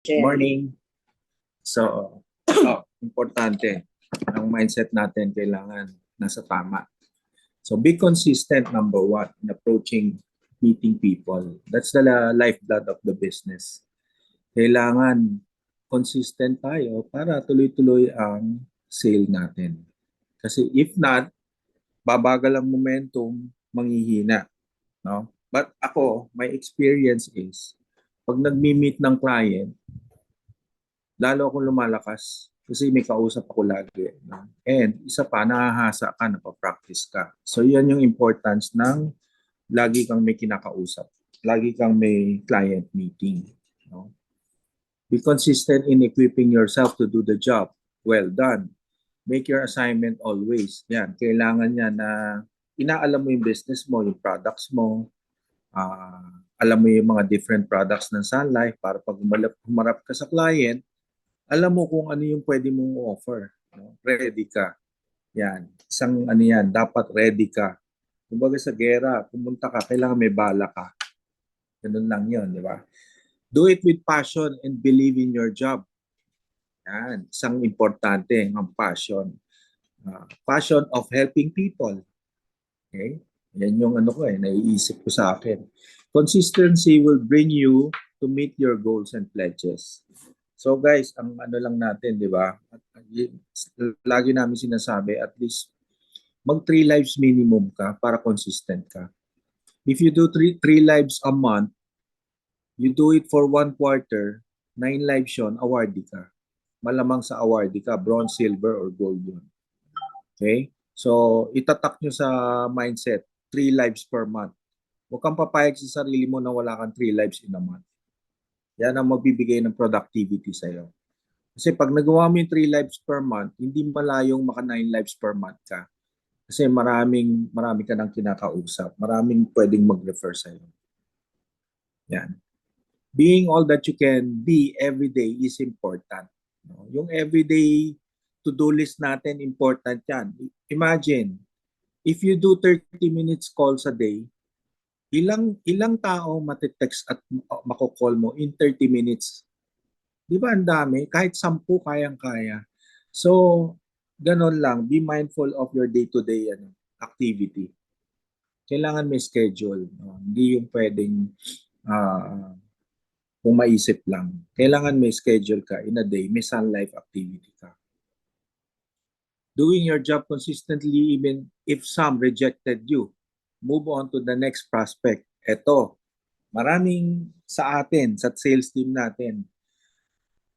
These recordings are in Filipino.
Morning. So, importante. Ang mindset natin kailangan nasa tama. So, be consistent, number one, in approaching meeting people. That's the lifeblood of the business. Kailangan consistent tayo para tuloy-tuloy ang sale natin. Kasi if not, babagal ang momentum, manghihina. No? But ako, my experience is, pag nagmi-meet ng client, lalo akong lumalakas kasi may kausap ako lagi. No? And isa pa, nahahasa ka, napapractice ka. So yan yung importance ng lagi kang may kinakausap. Lagi kang may client meeting. No? Be consistent in equipping yourself to do the job. Well done. Make your assignment always. Yan, kailangan yan na inaalam mo yung business mo, yung products mo, alam mo yung mga different products ng Sun Life para pag humarap ka sa client, alam mo kung ano yung pwede mong offer. No? Ready ka. Yan. Isang ano yan, dapat ready ka. Kumbaga sa gera, pumunta ka, kailangan may bala ka. Ganun lang yun, di ba? Do it with passion and believe in your job. Yan. Isang importante, ang passion. Passion of helping people. Okay? Yan yung ano ko naiisip ko sa akin. Consistency will bring you to meet your goals and pledges. So guys, ang ano lang natin, di ba? Lagi namin sinasabi, at least mag 3 lives minimum ka para consistent ka. If you do 3 lives a month, you do it for 1 quarter, 9 lives yun, awardee ka. Malamang sa awardee ka, bronze, silver, or gold yun. Okay? So, itatak nyo sa mindset, 3 lives per month. Huwag kang papayag sa sarili mo na wala kang 3 lives in a month. Yan ang magbibigay ng productivity sa'yo. Kasi pag nagawa mo yung 3 lives per month, hindi malayong maka 9 lives per month ka. Kasi marami ka nang kinakausap. Maraming pwedeng mag-refer sa'yo. Yan. Being all that you can be every day is important. Yung everyday to-do list natin, important yan. Imagine, if you do 30 minutes calls a day, ilang tao matitext at mako-call mo in 30 minutes? Di ba ang dami? Kahit 10 kayang-kaya. So, ganon lang. Be mindful of your day-to-day activity. Kailangan may schedule. Hindi yung pwedeng kung maisip lang. Kailangan may schedule ka in a day. May Sun Life activity ka. Doing your job consistently even if some rejected you. Move on to the next prospect. Ito, maraming sa atin, sa sales team natin,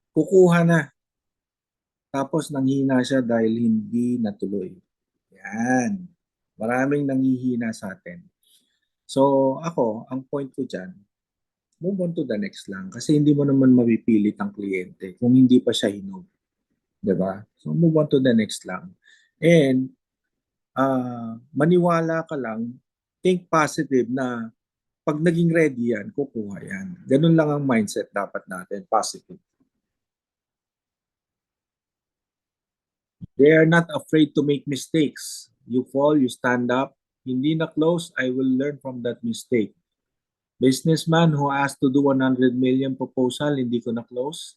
kukuha na. Tapos nanghina siya dahil hindi natuloy. Yan. Maraming nanghihina sa atin. So ako, ang point ko dyan, move on to the next lang. Kasi hindi mo naman mapipilit ang kliyente kung hindi pa siya hinog. Diba? So move on to the next lang. And maniwala ka lang, think positive na pag naging ready yan, kukuha yan. Ganun lang ang mindset dapat natin, positive. They are not afraid to make mistakes. You fall, you stand up. Hindi na close, I will learn from that mistake. Businessman who asked to do 100 million proposal, hindi ko na close.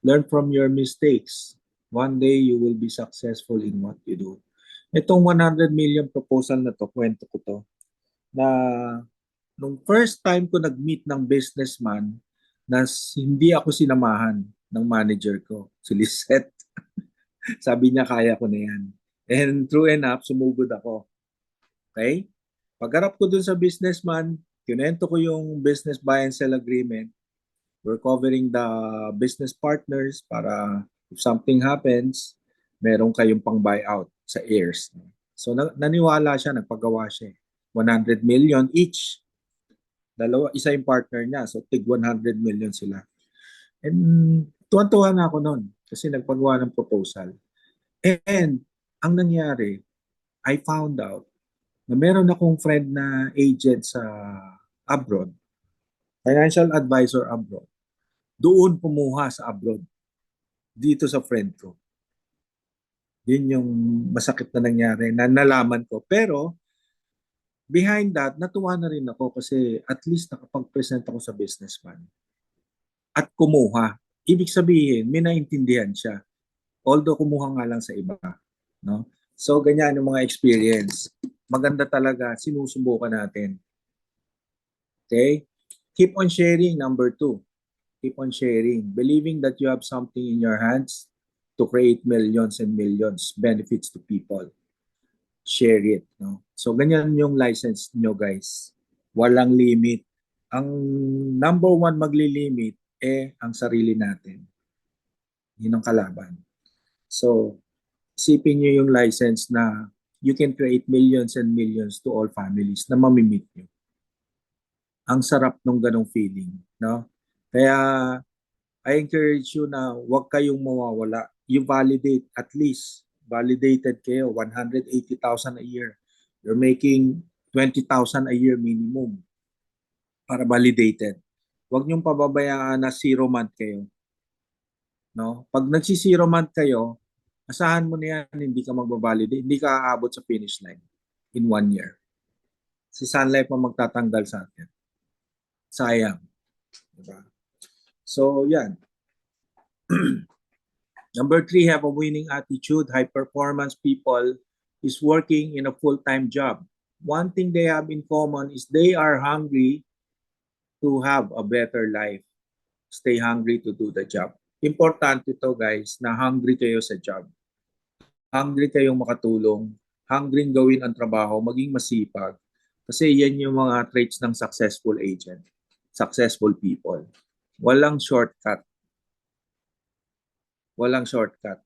Learn from your mistakes. One day you will be successful in what you do. Itong 100 million proposal na to, kwento ko to, na nung first time ko nag-meet ng businessman na hindi ako sinamahan ng manager ko, si Lisette. Sabi niya, kaya ko na yan. And true enough, sumugod ako. Okay? Pagharap ko dun sa businessman, kinento ko yung business buy and sell agreement. We're covering the business partners para if something happens, meron kayong pang buyout sa heirs. So naniwala siya, nagpagawa siya. 100 million each. Isa yung partner niya. So tig 100 million sila. And tuwan-tuwa na ako noon kasi nagpagawa ng proposal. And ang nangyari, I found out na meron akong friend na agent sa abroad, financial advisor abroad. Doon kumuha sa abroad, dito sa friend ko. Yun yung masakit na nangyari na nalaman ko. Pero behind that, natuwa na rin ako kasi at least nakapag-present ako sa businessman. At kumuha. ibig sabihin, may naintindihan siya. Although kumuha nga lang sa iba. No? So, ganyan yung mga experience. Maganda talaga, sinusubukan natin. Okay? Keep on sharing, number 2. Keep on sharing. Believing that you have something in your hands to create millions and millions benefits to people. Share it. No? So, ganyan yung license nyo, guys. Walang limit. Ang number 1 magli-limit ang sarili natin. Yun ang kalaban. So, isipin nyo yung license na you can create millions and millions to all families na mamimit nyo. Ang sarap nung ganong feeling. No? Kaya, I encourage you na huwag kayong mawawala. You validate, at least, validated kayo, 180,000 a year. You're making 20,000 a year minimum para validated. Huwag niyong pababayaan na zero month kayo. No? Pag nagsi-zero month kayo, asahan mo na yan, hindi ka magbabalidate, hindi ka aabot sa finish line in 1 year. Si Sun Life pa magtatanggal sa atin. Sayang. Diba? So, yan. Number 3, have a winning attitude. High performance people is working in a full-time job. One thing they have in common is they are hungry to have a better life. Stay hungry to do the job. Importante ito, guys, na hungry kayo sa job. Hungry kayong makatulong. Hungry gawin ang trabaho, maging masipag. Kasi yan yung mga traits ng successful agent. Successful people. Walang shortcut. Walang shortcut.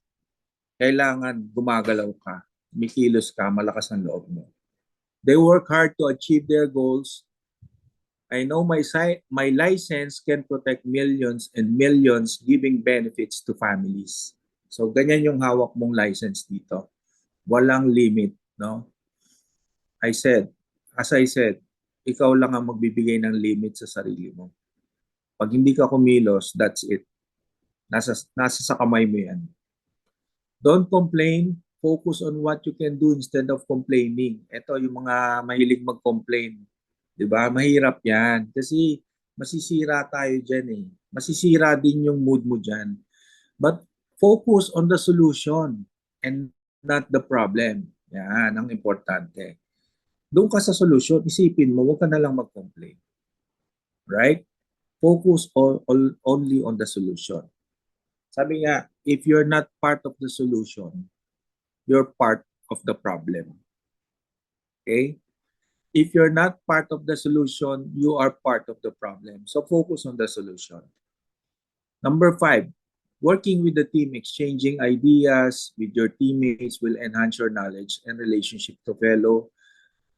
Kailangan gumagalaw ka, mikilos ka, malakas ang loob mo. They work hard to achieve their goals. I know my license can protect millions and millions, giving benefits to families. So, ganyan yung hawak mong license dito. Walang limit, no? As I said, ikaw lang ang magbibigay ng limit sa sarili mo. Pag hindi ka kumilos, that's it. Nasa sa kamay mo yan. Don't complain. Focus on what you can do instead of complaining. Ito yung mga mahilig mag-complain. Diba? Mahirap yan. Kasi masisira tayo dyan eh. Masisira din yung mood mo dyan. But focus on the solution and not the problem. Yan ang importante. Doon ka sa solution, isipin mo, huwag ka na lang mag-complain. Right? Focus only on the solution. Sabi nga, if you're not part of the solution, you're part of the problem. Okay? If you're not part of the solution, you are part of the problem. So focus on the solution. Number 5, working with the team, exchanging ideas with your teammates will enhance your knowledge and relationship to fellow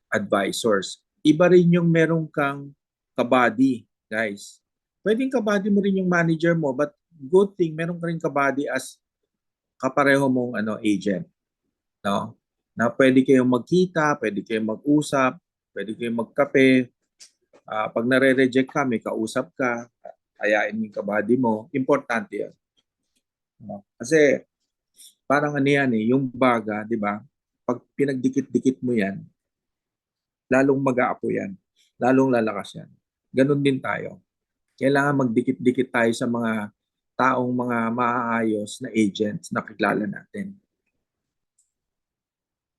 advisors. Iba rin yung meron kang kabady, guys. Pwedeng kabady mo rin yung manager mo, but good thing, meron ka rin kabady as kapareho mong agent. No? Na pwede kayong magkita, pwede kayong mag-usap, pwede kayong magkape. Pag nare-reject ka, may kausap ka, ayain yung kabady mo. Importante yan. No? Kasi parang yan yung baga, di ba? Pag pinagdikit-dikit mo yan, lalong mag-aapo yan. Lalong lalakas yan. Ganon din tayo. Kailangan magdikit-dikit tayo sa mga taong mga maaayos na agents na kilala natin.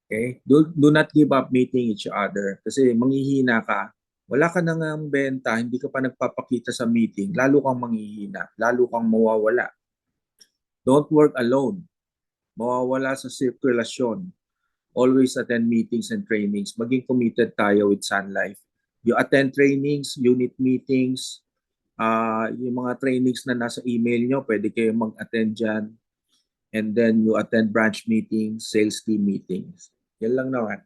Okay? Do not give up meeting each other kasi manghihina ka. Wala ka nang benta, hindi ka pa nagpapakita sa meeting, lalo kang manghihina, lalo kang mawawala. Don't work alone. Mawawala sa sirkulasyon. Always attend meetings and trainings. Maging committed tayo with Sun Life. You attend trainings, unit meetings, yung mga trainings na nasa email nyo, pwede kayo mag-attend dyan. And then you attend branch meetings, sales team meetings. Yan lang naman.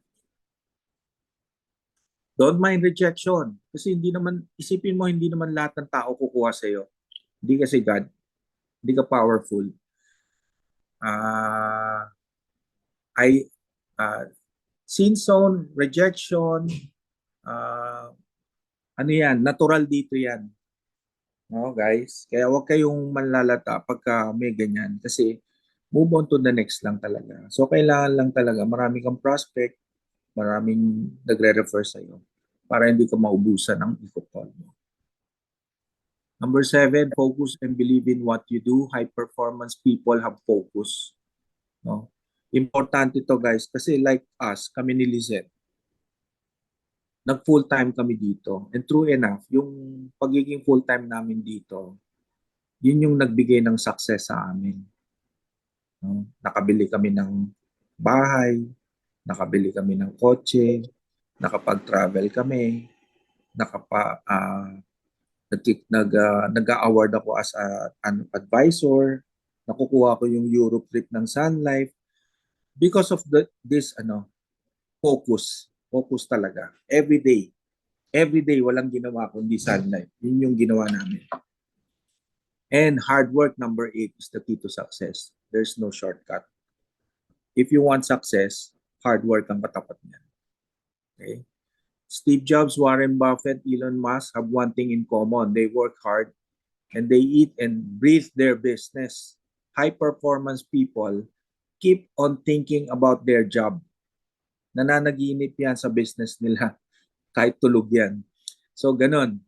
Don't mind rejection. Kasi hindi naman, isipin mo, hindi naman lahat ng tao kukuha sa'yo. Hindi kasi God. Hindi ka powerful. Sin zone, rejection, natural dito yan. No, guys? Kaya huwag kayong manlalata pagka may ganyan. Kasi move on to the next lang talaga. So, kailangan lang talaga, marami kang prospect, maraming nagre-refer sa'yo para hindi ka maubusan ng ikot call mo. Number 7, focus and believe in what you do. High performance people have focus. No? Importante to guys kasi like us, kami ni Lizette, nag full-time kami dito. And true enough, yung pagiging full-time namin dito, yun yung nagbigay ng success sa amin. No? Nakabili kami ng bahay, nakabili kami ng kotse, nakapag-travel kami, nag-award ako as an advisor, nakukuha ko yung Europe trip ng Sun Life because of this focus talaga. Every day walang ginawa kundi Sun Life. Yun yung ginawa namin. And hard work, number 8, is the key to success. There's no shortcut. If you want success, hard work ang katapat niyan. Okay? Steve Jobs, Warren Buffett, Elon Musk have one thing in common. They work hard and they eat and breathe their business. High performance people keep on thinking about their job. Nananaginip yan sa business nila kahit tulog yan. So ganun.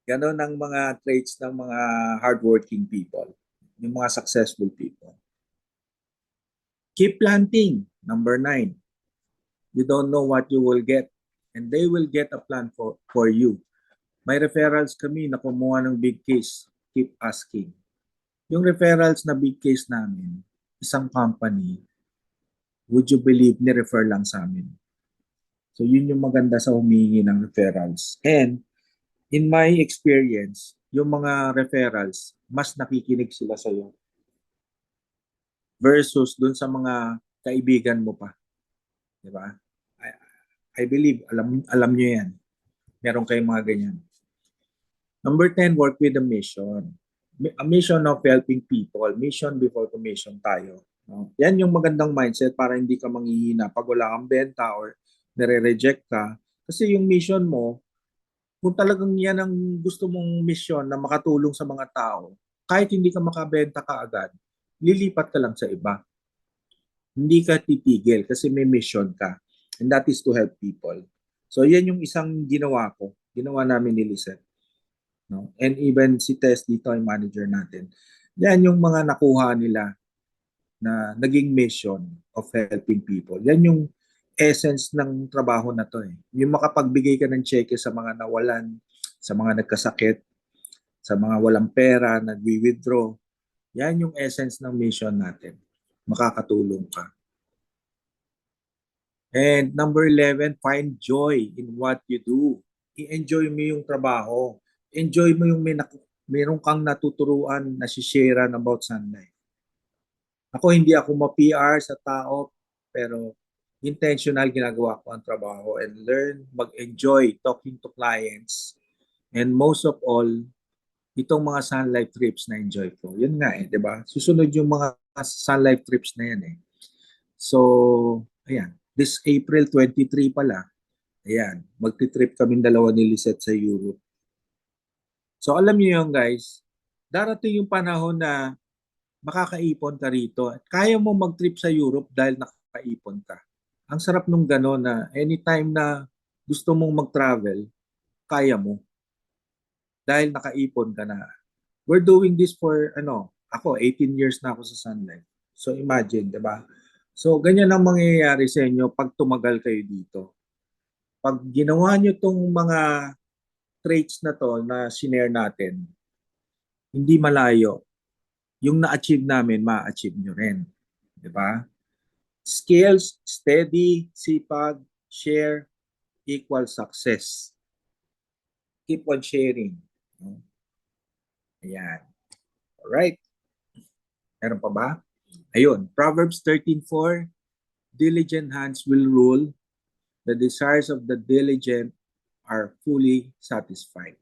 Ganon ang mga traits ng mga hardworking people, yung mga successful people. Keep planting, number 9. You don't know what you will get, and they will get a plan for you. May referrals kami na kumuha ng big case. Keep asking. Yung referrals na big case namin, isang company, would you believe, ni-refer lang sa amin. So yun yung maganda sa humingi ng referrals. And in my experience, yung mga referrals, mas nakikinig sila sa iyo versus dun sa mga kaibigan mo pa. Di ba? I believe, alam nyo yan. Meron kayong mga ganyan. Number 10, work with a mission. A mission of helping people. Mission before commission tayo. No? Yan yung magandang mindset para hindi ka manghihina pag wala kang benta or nare-reject ka. Kasi yung mission mo, kung talagang yan ang gusto mong mission na makatulong sa mga tao, kahit hindi ka makabenta kaagad, lilipat ka lang sa iba. Hindi ka titigil kasi may mission ka. And that is to help people. So yan yung isang ginawa ko. Ginawa namin ni Lizette. No? And even si Tess dito, yung manager natin. Yan yung mga nakuha nila na naging mission of helping people. Yan yung essence ng trabaho na to eh. Yung makapagbigay ka ng cheque sa mga nawalan, sa mga nagkasakit, sa mga walang pera, nagwi-withdraw. Yan yung essence ng mission natin. Makakatulong ka. And number 11, find joy in what you do. I-enjoy mo yung trabaho. Enjoy mo yung meron kang natuturuan na si-share about Sun Life. Ako, hindi ako ma-PR sa tao, pero intentional ginagawa ko ang trabaho and learn, mag-enjoy talking to clients. And most of all, itong mga Sun Life trips na enjoy ko. Yun nga eh, di ba? Susunod yung mga Sun Life trips na yan eh. So, ayan. This April 23 pala, ayan, magti-trip kami dalawa ni Lizette sa Europe. So, alam niyo yun guys, darating yung panahon na makakaipon ka rito at kaya mo mag-trip sa Europe dahil nakakaipon ka. Ang sarap nung gano'n na anytime na gusto mong mag-travel, kaya mo. Dahil nakaipon ka na. We're doing this for, ako, 18 years na ako sa Sun Life. So imagine, di ba? So ganyan ang mangyayari sa inyo pag tumagal kayo dito. Pag ginawa nyo tong mga traits na to na sinare natin, hindi malayo. Yung na-achieve namin, ma-achieve nyo rin. Di ba? Skills, steady, sipag, share, equal success. Keep on sharing. Ayan. Alright. Meron pa ba? Ayun. Proverbs 13:4, diligent hands will rule. The desires of the diligent are fully satisfied.